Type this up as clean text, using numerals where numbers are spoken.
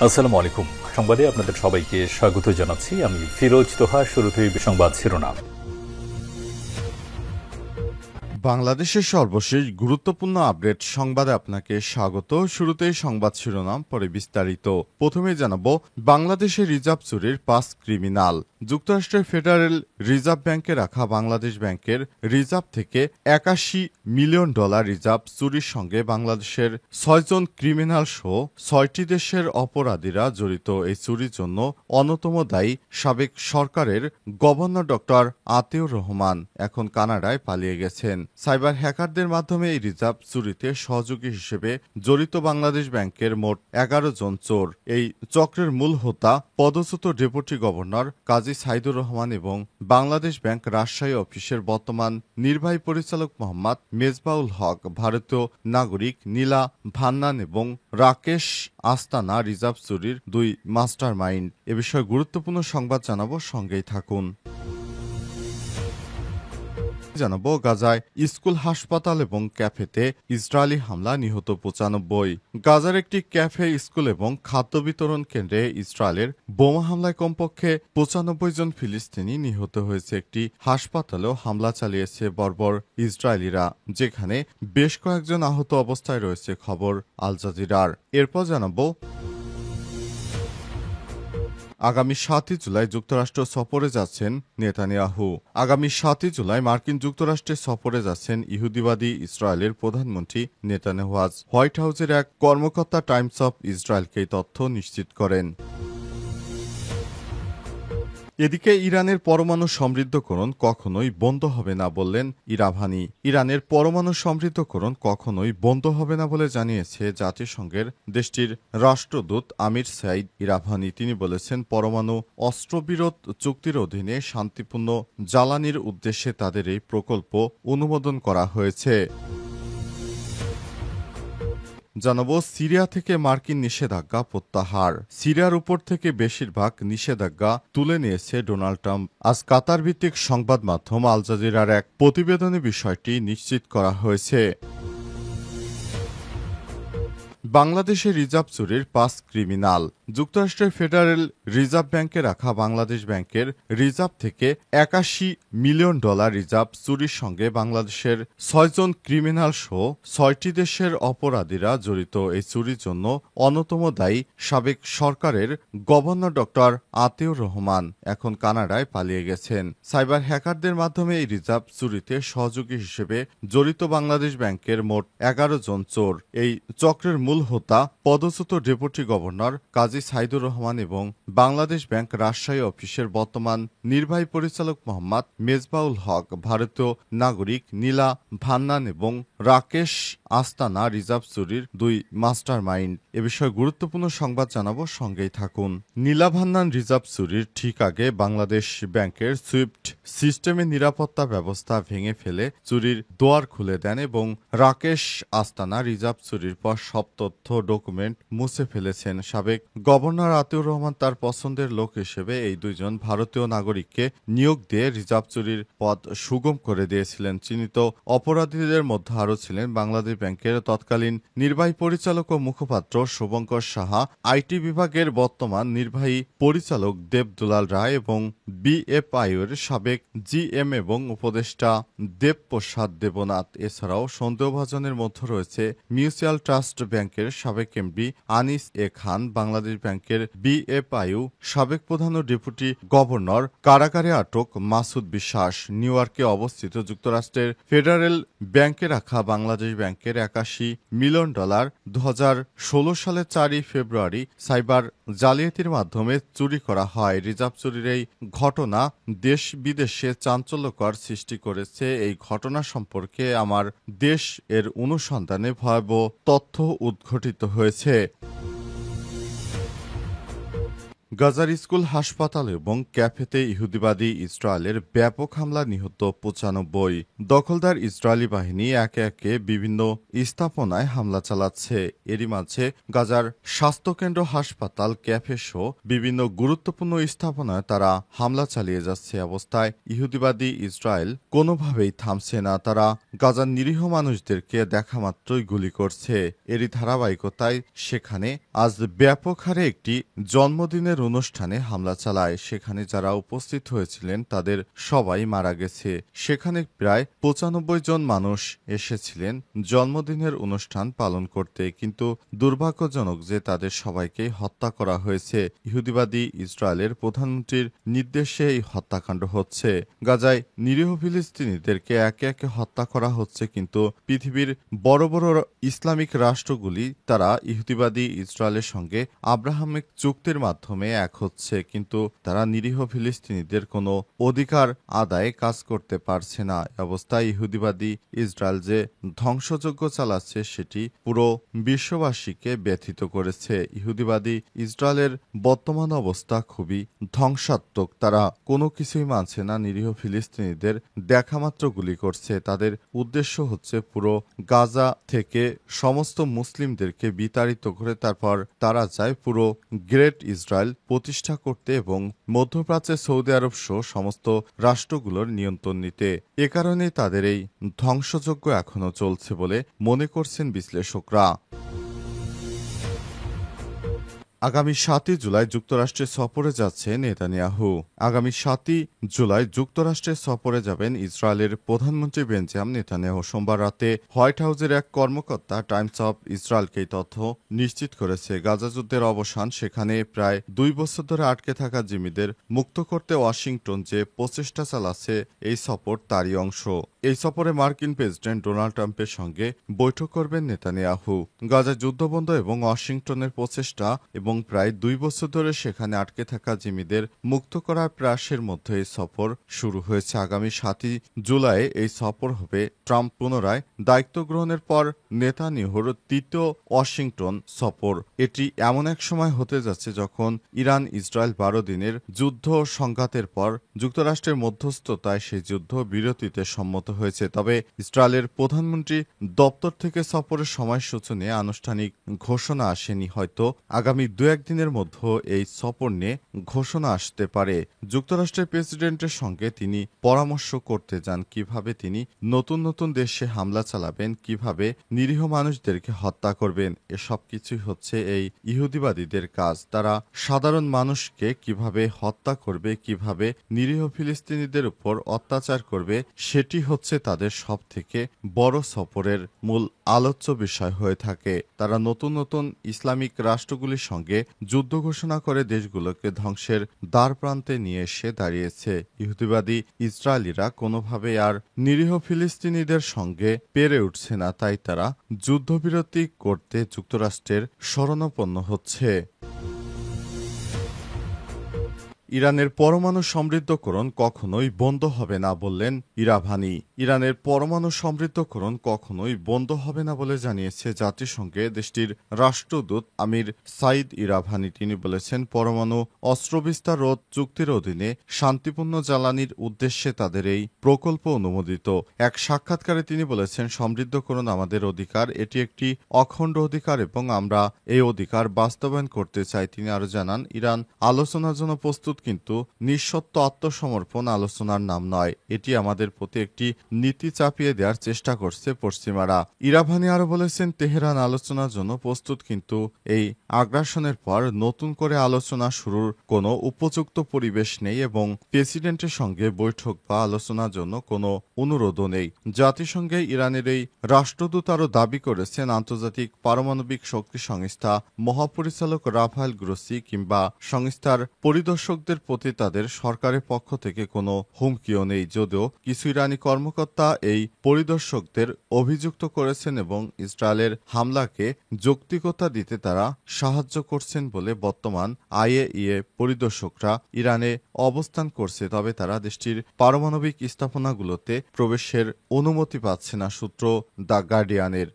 আসসালামু আলাইকুম। সংবাদে আপনাদের সবাইকে স্বাগত জানাচ্ছি। আমি ফিরোজ তোহা। শুরুতেই সংবাদ শিরোনাম। বাংলাদেশের সর্বশেষ গুরুত্বপূর্ণ আপডেট সংবাদে আপনাকে স্বাগত। শুরুতেই সংবাদ শিরোনাম, পরে বিস্তারিত। প্রথমে জানাবো, বাংলাদেশের রিজার্ভ চুরির 5 ক্রিমিনাল। যুক্তরাষ্ট্রের ফেডারেল রিজার্ভ ব্যাংকে রাখা বাংলাদেশ ব্যাংকের রিজার্ভ থেকে $81 মিলিয়ন রিজার্ভ চুরির সঙ্গে বাংলাদেশের 6 জন ক্রিমিনাল সহ 6টি দেশের অপরাধীরা জড়িত। এই চুরির জন্য অন্যতম দায়ী সাবেক সরকারের গভর্নর ডক্টর আতিউর রহমান এখন কানাডায় পালিয়ে গেছেন। সাইবার হ্যাকারদের মাধ্যমে এই রিজার্ভ চুরিতে সহযোগী হিসেবে জড়িত বাংলাদেশ ব্যাংকের মোট 11 জন চোর। এই চক্রের মূল হোতা পদচ্যুত ডেপুটি গভর্নর কাজী সাইদুর রহমান এবং বাংলাদেশ ব্যাংক রাজশাহী অফিসের বর্তমান নির্বাহী পরিচালক মোহাম্মদ মেজবাউল হক, ভারতীয় নাগরিক নীলা ভান্নান এবং রাকেশ আস্তানা রিজার্ভ চুরির 2 মাস্টার মাইন্ড। এ বিষয়ে গুরুত্বপূর্ণ সংবাদ জানাবো, সঙ্গেই থাকুন। জানাবো, গাজায় স্কুল, হাসপাতাল এবং ক্যাফেতে ইসরায়েলি হামলা, নিহত 95। গাজার একটি ক্যাফে, স্কুল এবং খাদ্য বিতরণ কেন্দ্রে ইসরায়েলের বোমা হামলায় কমপক্ষে 95 জন ফিলিস্তিনি নিহত হয়েছে। একটি হাসপাতালেও হামলা চালিয়েছে বর্বর ইসরায়েলিরা, যেখানে বেশ কয়েকজন আহত অবস্থায় রয়েছে, খবর আল জাজিরার। এরপর জানাবো, আগামী 7 জুলাই যুক্তরাষ্ট্র সফরে যাচ্ছেন নেতানিয়াহু। আগামী 7 জুলাই মার্কিন যুক্তরাষ্ট্রে সফরে যাচ্ছেন ইহুদিবাদী ইসরায়েলের প্রধানমন্ত্রী নেতানিয়াহু। আজ হোয়াইট হাউসের এক কর্মকর্তা টাইমস অফ ইসরায়েলকে এই তথ্য নিশ্চিত করেন। এদিকে ইরানের পরমাণু সমৃদ্ধকরণ কখনোই বন্ধ হবে না বললেন ইরাভানি। ইরানের পরমাণু সমৃদ্ধকরণ কখনোই বন্ধ হবে না বলে জানিয়েছে জাতিসংঘের দেশটির রাষ্ট্রদূত আমির সাইদ ইরাভানি। তিনি বলেছেন, পরমাণু অস্ত্রবিরোধ চুক্তির অধীনে শান্তিপূর্ণ জ্বালানির উদ্দেশ্যে তাদের এই প্রকল্প অনুমোদন করা হয়েছে। জানাবো, সিরিয়া থেকে মার্কিন নিষেধাজ্ঞা প্রত্যাহার। সিরিয়ার উপর থেকে বেশিরভাগ নিষেধাজ্ঞা তুলে নিয়েছে ডোনাল্ড ট্রাম্প। আজ কাতার ভিত্তিক সংবাদ মাধ্যম আল জাজিরার এক প্রতিবেদনে বিষয়টি নিশ্চিত করা হয়েছে। বাংলাদেশের রিজার্ভ চুরির 5 ক্রিমিনাল। যুক্তরাষ্ট্রের ফেডারেল রিজার্ভ ব্যাংকে রাখা বাংলাদেশ ব্যাংকের রিজার্ভ থেকে $81 মিলিয়ন রিজার্ভ চুরির সঙ্গে বাংলাদেশের 6 জন ক্রিমিনাল সহ 6টি দেশের অপরাধীরা জড়িত। এই চুরির জন্য অন্যতম দায়ী সাবেক সরকারের গভর্নর ডক্টর আতিউর রহমান এখন কানাডায় পালিয়ে গেছেন। সাইবার হ্যাকারদের মাধ্যমে এই রিজার্ভ চুরিতে সহযোগী হিসেবে জড়িত বাংলাদেশ ব্যাংকের মোট 11 জন চোর। এই চক্রের মূল হোতা পদচ্যুত ডেপুটি গভর্নর কাজী সাইদুর রহমান এবং বাংলাদেশ ব্যাংক রাজশাহী অফিসের বর্তমান নির্বাহী পরিচালক মোহাম্মদ মেজবাউল হক, ভারতীয় নাগরিক নীলা ভান্নান এবং রাকেশ আস্তানা রিজার্ভ চুরির 2 মাস্টার মাইন্ড। এ বিষয়ে গুরুত্বপূর্ণ সংবাদ জানাবো, সঙ্গেই থাকুন। নীলা ভান্নান রিজার্ভ চুরির ঠিক আগে বাংলাদেশ ব্যাংকের সুইফট সিস্টেমের নিরাপত্তা ব্যবস্থা ভেঙে ফেলে চুরির দুয়ার খুলে দেন এবং রাকেশ আস্তানা রিজার্ভ চুরির পর সব তথ্য ডকুমেন্ট মুছে ফেলেছেন। সাবেক গভর্নর আতিউর রহমান তার পছন্দের লোক হিসেবে এই 2 জন ভারতীয় নাগরিককে নিয়োগ দিয়ে রিজার্ভ চুরির পথ সুগম করে দিয়েছিলেন। চিহ্নিত অপরাধীদের মধ্যে আরও ছিলেন বাংলাদেশ ব্যাংকের তৎকালীন নির্বাহী পরিচালক ও মুখপাত্র শুভঙ্কর সাহা, আইটি বিভাগের বর্তমান নির্বাহী পরিচালক দেবদুলাল রায় এবং বিএফআইউর সাবেক জিএম এবং উপদেষ্টা দেবপ্রসাদ দেবনাথ। এছাড়াও সন্দেহভাজনের মধ্যে রয়েছে মিউচুয়াল ট্রাস্ট ব্যাংকের সাবেক এমডি আনিস এ খান, বাংলাদেশ ব্যাংকের বিএফআইউ সাবেক প্রধান ও ডেপুটি গভর্নর, কারাগারে আটক মাসুদ বিশ্বাস। নিউ ইয়র্কে অবস্থিত যুক্তরাষ্ট্রের ফেডারেল ব্যাংকে রাখা বাংলাদেশ ব্যাংকের $81 মিলিয়ন 2016 সালের 4 ফেব্রুয়ারি সাইবার জালিয়াতির মাধ্যমে চুরি করা হয়। রিজার্ভ চুরির এই ঘটনা দেশ বিদেশে চাঞ্চল্যকর সৃষ্টি করেছে। এই ঘটনা সম্পর্কে আমার দেশ এর অনুসন্ধানে ভয়াবহ তথ্য উদ্ঘটিত হয়েছে। গাজার স্কুল, হাসপাতাল এবং ক্যাফেতে ইহুদিবাদী ইসরায়েলের ব্যাপক হামলা, নিহত ৯৫। দখলদার ইসরায়েলি বাহিনী একে একে বিভিন্ন স্থাপনায় হামলা চালাচ্ছে। এরই মাঝে গাজার স্বাস্থ্যকেন্দ্র, হাসপাতাল, ক্যাফে সহ বিভিন্ন গুরুত্বপূর্ণ স্থাপনায় তারা হামলা চালিয়ে যাচ্ছে। অবস্থায় ইহুদিবাদী ইসরায়েল কোনোভাবেই থামছে না। তারা গাজার নিরীহ মানুষদেরকে দেখা মাত্রই গুলি করছে। এরই ধারাবাহিকতায় সেখানে আজ ব্যাপক হারে একটি জন্মদিনের অনুষ্ঠানে হামলা চালায়। সেখানে যারা উপস্থিত হয়েছিলেন তাদের সবাই মারা গেছে। সেখানে প্রায় ৯৫ জন মানুষ এসেছিলেন জন্মদিনের অনুষ্ঠান পালন করতে, কিন্তু দুর্ভাগ্যজনক যে তাদের সবাইকে হত্যা করা হয়েছে। ইহুদিবাদী ইসরায়েলের প্রধানমন্ত্রীর নির্দেশে এই হত্যাকাণ্ড হচ্ছে। গাজায় নিরীহ ফিলিস্তিনিদেরকে একে একে হত্যা করা হচ্ছে, কিন্তু পৃথিবীর বড় বড় ইসলামিক রাষ্ট্রগুলি তারা ইহুদিবাদী ইসরায়েলের সঙ্গে আব্রাহামিক চুক্তির মাধ্যমে এক হচ্ছে, কিন্তু তারা নিরীহ ফিলিস্তিনিদের কোনো অধিকার আদায়ে কাজ করতে পারছে না। অবস্থায় ইহুদিবাদী ইসরায়েল যে ধ্বংসযজ্ঞ চালাচ্ছে সেটি পুরো বিশ্ববাসীকে ব্যথিত করেছে। ইহুদিবাদী ইসরায়েলের বর্তমান অবস্থা খুবই ধ্বংসাত্মক। তারা কোনো কিছুই মানছে না, নিরীহ ফিলিস্তিনিদের দেখামাত্র গুলি করছে। তাদের উদ্দেশ্য হচ্ছে পুরো গাজা থেকে সমস্ত মুসলিমদেরকে বিতাড়িত করে তারপর তারা চায় পুরো গ্রেট ইসরায়েল প্রতিষ্ঠা করতে এবং মধ্যপ্রাচ্যে সৌদি আরব সহ সমস্ত রাষ্ট্রগুলোর নিয়ন্ত্রণ নিতে। এ কারণে তাদের এই ধ্বংসযজ্ঞ এখনও চলছে বলে মনে করছেন বিশ্লেষকরা। আগামী ৭ই জুলাই যুক্তরাষ্ট্রে সফরে যাচ্ছে নেতানিয়াহু। আগামী ৭ই জুলাই যুক্তরাষ্ট্রে সফরে যাবেন ইসরায়েলের প্রধানমন্ত্রী বেঞ্জামিন নেতানিয়াহু। সোমবার রাতে হোয়াইট হাউসের এক কর্মকর্তা টাইমস অব ইসরায়েলকে এই তথ্য নিশ্চিত করেছে। গাজা যুদ্ধের অবসান, সেখানে প্রায় ২ বছর ধরে আটকে থাকা জিম্মিদের মুক্ত করতে ওয়াশিংটন যে প্রচেষ্টা চালাচ্ছে, এই সফর তারই অংশ। এই সফরে মার্কিন প্রেসিডেন্ট ডোনাল্ড ট্রাম্পের সঙ্গে বৈঠক করবেন নেতানিয়াহু। গাজা যুদ্ধবন্ধ এবং ওয়াশিংটনের প্রচেষ্টা এবং প্রায় ২ বছর ধরে সেখানে আটকে থাকা জিম্মিদের মুক্ত করার প্রয়াসের মধ্যে এই সফর শুরু হয়েছে। আগামী ৭ই জুলাই এই সফর হবে ট্রাম্প পুনরায় দায়িত্ব গ্রহণের পর নেতানিয়াহুর তৃতীয় ওয়াশিংটন সফর। এটি এমন এক সময় হতে যাচ্ছে যখন ইরান ইসরায়েল ১২ দিনের যুদ্ধ সংঘাতের পর যুক্তরাষ্ট্রের মধ্যস্থতায় সেই যুদ্ধ বিরতিতে সম্মত হয়েছে। তবে ইসরায়েলের প্রধানমন্ত্রী দপ্তর থেকে সফরের সময়সূচি নিয়ে আনুষ্ঠানিক ঘোষণা আসেনি। হয়তো আগামী ২-১ দিনের মধ্যে এই সফর নিয়ে ঘোষণা আসতে পারে। যুক্তরাষ্ট্রের প্রেসিডেন্টের সঙ্গে তিনি পরামর্শ করতে যান কিভাবে তিনি নতুন নতুন দেশে হামলা চালাবেন, কিভাবে নিরীহ মানুষদেরকে হত্যা করবেন। এসব কিছুই হচ্ছে এই ইহুদিবাদীদের কাজ। তারা সাধারণ মানুষকে কিভাবে হত্যা করবে, কিভাবে নিরীহ ফিলিস্তিনিদের উপর অত্যাচার করবে, সেটি হচ্ছে তাদের সব থেকে বড় সফরের মূল আলোচ্য বিষয় হয়ে থাকে। তারা নতুন নতুন ইসলামিক রাষ্ট্রগুলির সঙ্গে যুদ্ধ ঘোষণা করে দেশগুলোকে ধ্বংসের দ্বারপ্রান্তে নিয়ে এসে দাঁড়িয়েছে। ইহুদিবাদী ইসরায়েলিরা কোনোভাবে আর নিরীহ ফিলিস্তিনিদের সঙ্গে পেরে উঠছে না, তাই তারা যুদ্ধবিরতি করতে যুক্তরাষ্ট্রের শরণাপন্ন হচ্ছে। ইরানের পরমাণু সমৃদ্ধকরণ কখনোই বন্ধ হবে না বললেন ইরাভানি। ইরানের পরমাণু সমৃদ্ধকরণ কখনোই বন্ধ হবে না বলে জানিয়েছে জাতিসংঘে দেশটির রাষ্ট্রদূত আমির সাইদ ইরাভানি। তিনি বলেছেন, পরমাণু অস্ত্রবিস্তার রোধ চুক্তির অধীনে শান্তিপূর্ণ জ্বালানির উদ্দেশ্যে তাদের এই প্রকল্প অনুমোদিত। এক সাক্ষাৎকারে তিনি বলেছেন, সমৃদ্ধকরণ আমাদের অধিকার, এটি একটি অখণ্ড অধিকার এবং আমরা এই অধিকার বাস্তবায়ন করতে চাই। তিনি আরো জানান, ইরান আলোচনার জন্য প্রস্তুত, কিন্তু নিঃশর্ত আত্মসমর্পণ আলোচনার নাম নয়। এটি আমাদের প্রতি একটি নীতি চাপিয়ে দেওয়ার চেষ্টা করছে পশ্চিমারা। ইরাভানি আরো বলেছেন, তেহরান আলোচনার জন্য প্রস্তুত, কিন্তু এই আগ্রাসনের পর নতুন করে আলোচনা শুরুর কোনো উপযুক্ত পরিবেশ নেই এবং প্রেসিডেন্টের সঙ্গে বৈঠক বা আলোচনার জন্য কোনো অনুরোধও নেই। জাতিসংঘে ইরানের এই রাষ্ট্রদূত আরো দাবি করেছেন, আন্তর্জাতিক পারমাণবিক শক্তি সংস্থা মহাপরিচালক রাফায়েল গ্রোসি কিংবা সংস্থার পরিদর্শকদের প্রতি তাদের সরকারের পক্ষ থেকে কোনো হুমকিও নেই। যদিও কিছু ইরানি কর্মকর্তা এই পরিদর্শকদের অভিযুক্ত করেছেন এবং ইসরায়েলের হামলাকে যৌক্তিকতা দিতে তারা সাহায্য করছেন বলে বর্তমান আইএইএ পরিদর্শকরা ইরানে অবস্থান করছে, তবে তারা দেশটির পারমাণবিক স্থাপনাগুলোতে প্রবেশের অনুমতি পাচ্ছে না। সূত্র দ্য গার্ডিয়ানের।